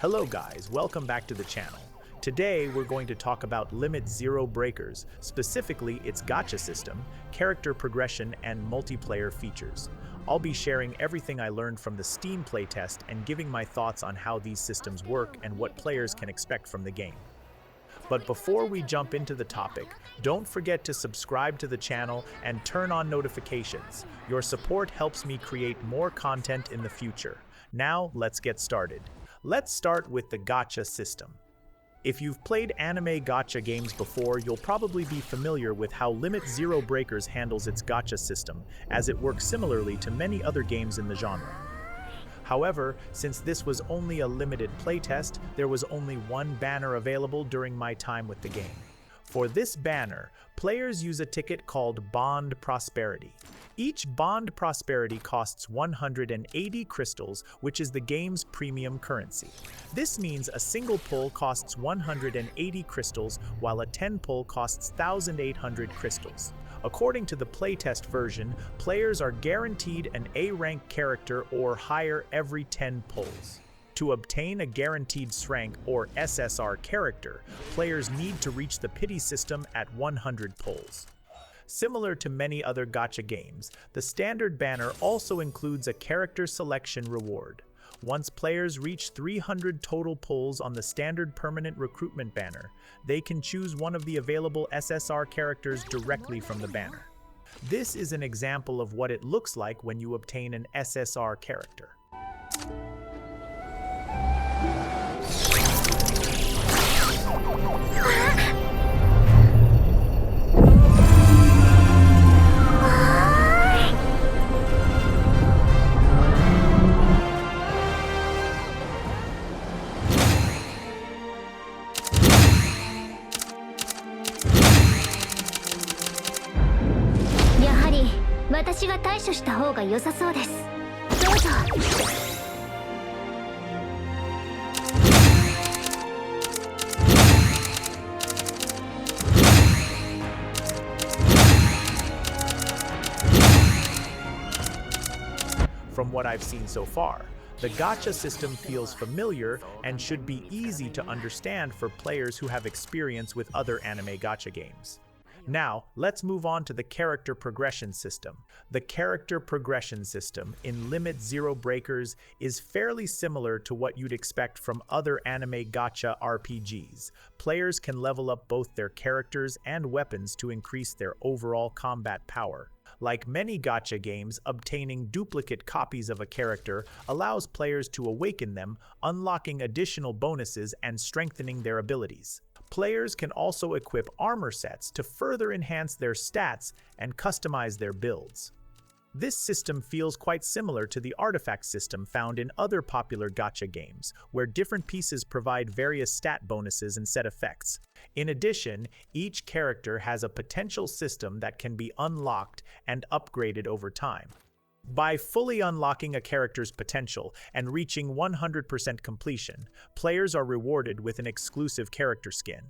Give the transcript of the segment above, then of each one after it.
Hello guys, welcome back to the channel. Today we're going to talk about Limit Zero Breakers, specifically its gacha system, character progression, and multiplayer features. I'll be sharing everything I learned from the Steam Playtest and giving my thoughts on how these systems work and what players can expect from the game. But before we jump into the topic, don't forget to subscribe to the channel and turn on notifications. Your support helps me create more content in the future. Now, let's get started. Let's start with the gacha system. If you've played anime gacha games before, you'll probably be familiar with how Limit Zero Breakers handles its gacha system, as it works similarly to many other games in the genre. However, since this was only a limited playtest, there was only one banner available during my time with the game. For this banner, players use a ticket called Bond Prosperity. Each Bond Prosperity costs 180 crystals, which is the game's premium currency. This means a single pull costs 180 crystals, while a 10 pull costs 1,800 crystals. According to the playtest version, players are guaranteed an A-rank character or higher every 10 pulls. To obtain a guaranteed rank or SSR character, players need to reach the pity system at 100 pulls. Similar to many other gacha games, the standard banner also includes a character selection reward. Once players reach 300 total pulls on the standard permanent recruitment banner, they can choose one of the available SSR characters directly from the banner. This is an example of what it looks like when you obtain an SSR character. From what I've seen so far, the gacha system feels familiar and should be easy to understand for players who have experience with other anime gacha games. Now, let's move on to the character progression system. The character progression system in Limit Zero Breakers is fairly similar to what you'd expect from other anime gacha RPGs. Players can level up both their characters and weapons to increase their overall combat power. Like many gacha games, obtaining duplicate copies of a character allows players to awaken them, unlocking additional bonuses and strengthening their abilities. Players can also equip armor sets to further enhance their stats and customize their builds. This system feels quite similar to the artifact system found in other popular gacha games, where different pieces provide various stat bonuses and set effects. In addition, each character has a potential system that can be unlocked and upgraded over time. By fully unlocking a character's potential and reaching 100% completion, players are rewarded with an exclusive character skin.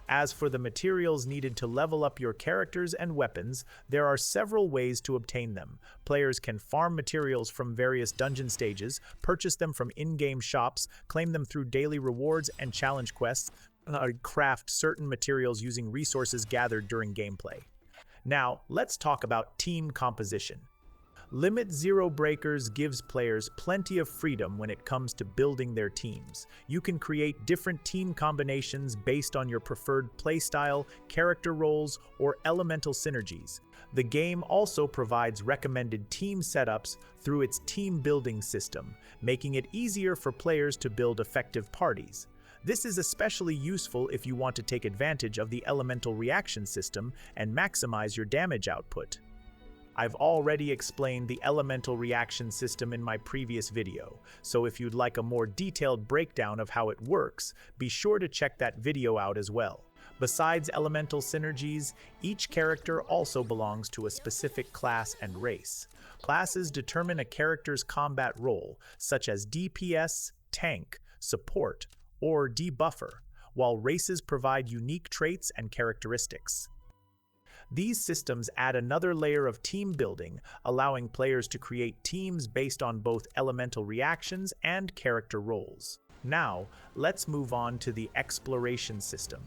As for the materials needed to level up your characters and weapons, there are several ways to obtain them. Players can farm materials from various dungeon stages, purchase them from in-game shops, claim them through daily rewards and challenge quests, craft certain materials using resources gathered during gameplay. Now, let's talk about team composition. Limit Zero Breakers gives players plenty of freedom when it comes to building their teams. You can create different team combinations based on your preferred playstyle, character roles, or elemental synergies. The game also provides recommended team setups through its team building system, making it easier for players to build effective parties. This is especially useful if you want to take advantage of the elemental reaction system and maximize your damage output. I've already explained the elemental reaction system in my previous video, so if you'd like a more detailed breakdown of how it works, be sure to check that video out as well. Besides elemental synergies, each character also belongs to a specific class and race. Classes determine a character's combat role, such as DPS, tank, support, or debuffer, while races provide unique traits and characteristics. These systems add another layer of team building, allowing players to create teams based on both elemental reactions and character roles. Now, let's move on to the exploration system.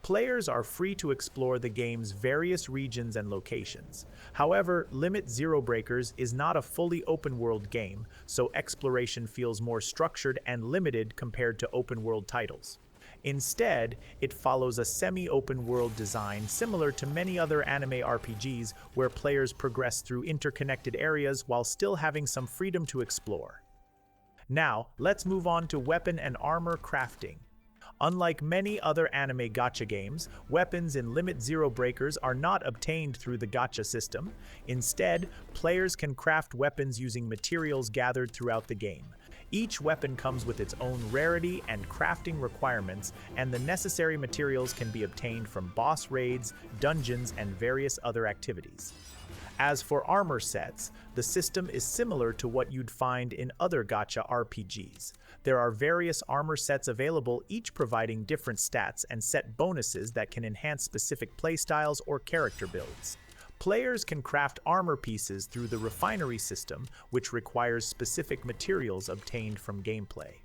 Players are free to explore the game's various regions and locations. However, Limit Zero Breakers is not a fully open-world game, so exploration feels more structured and limited compared to open-world titles. Instead, it follows a semi-open world design similar to many other anime RPGs where players progress through interconnected areas while still having some freedom to explore. Now, let's move on to weapon and armor crafting. Unlike many other anime gacha games, weapons in Limit Zero Breakers are not obtained through the gacha system. Instead, players can craft weapons using materials gathered throughout the game. Each weapon comes with its own rarity and crafting requirements, and the necessary materials can be obtained from boss raids, dungeons, and various other activities. As for armor sets, the system is similar to what you'd find in other gacha RPGs. There are various armor sets available, each providing different stats and set bonuses that can enhance specific playstyles or character builds. Players can craft armor pieces through the refinery system, which requires specific materials obtained from gameplay.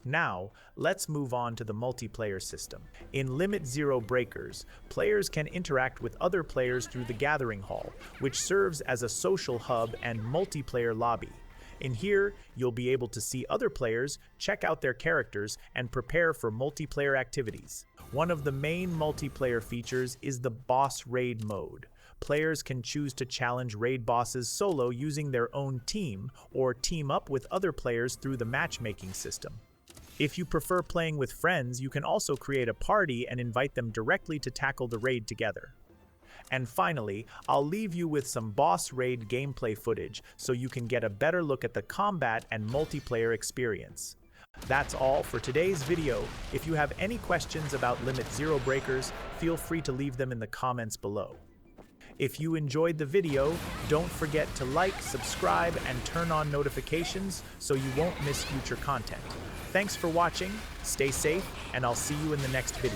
Now, let's move on to the multiplayer system. In Limit Zero Breakers, players can interact with other players through the Gathering Hall, which serves as a social hub and multiplayer lobby. In here, you'll be able to see other players, check out their characters, and prepare for multiplayer activities. One of the main multiplayer features is the boss raid mode. Players can choose to challenge raid bosses solo using their own team, or team up with other players through the matchmaking system. If you prefer playing with friends, you can also create a party and invite them directly to tackle the raid together. And finally, I'll leave you with some boss raid gameplay footage so you can get a better look at the combat and multiplayer experience. That's all for today's video. If you have any questions about Limit Zero Breakers, feel free to leave them in the comments below. If you enjoyed the video, don't forget to like, subscribe, and turn on notifications so you won't miss future content. Thanks for watching, stay safe, and I'll see you in the next video.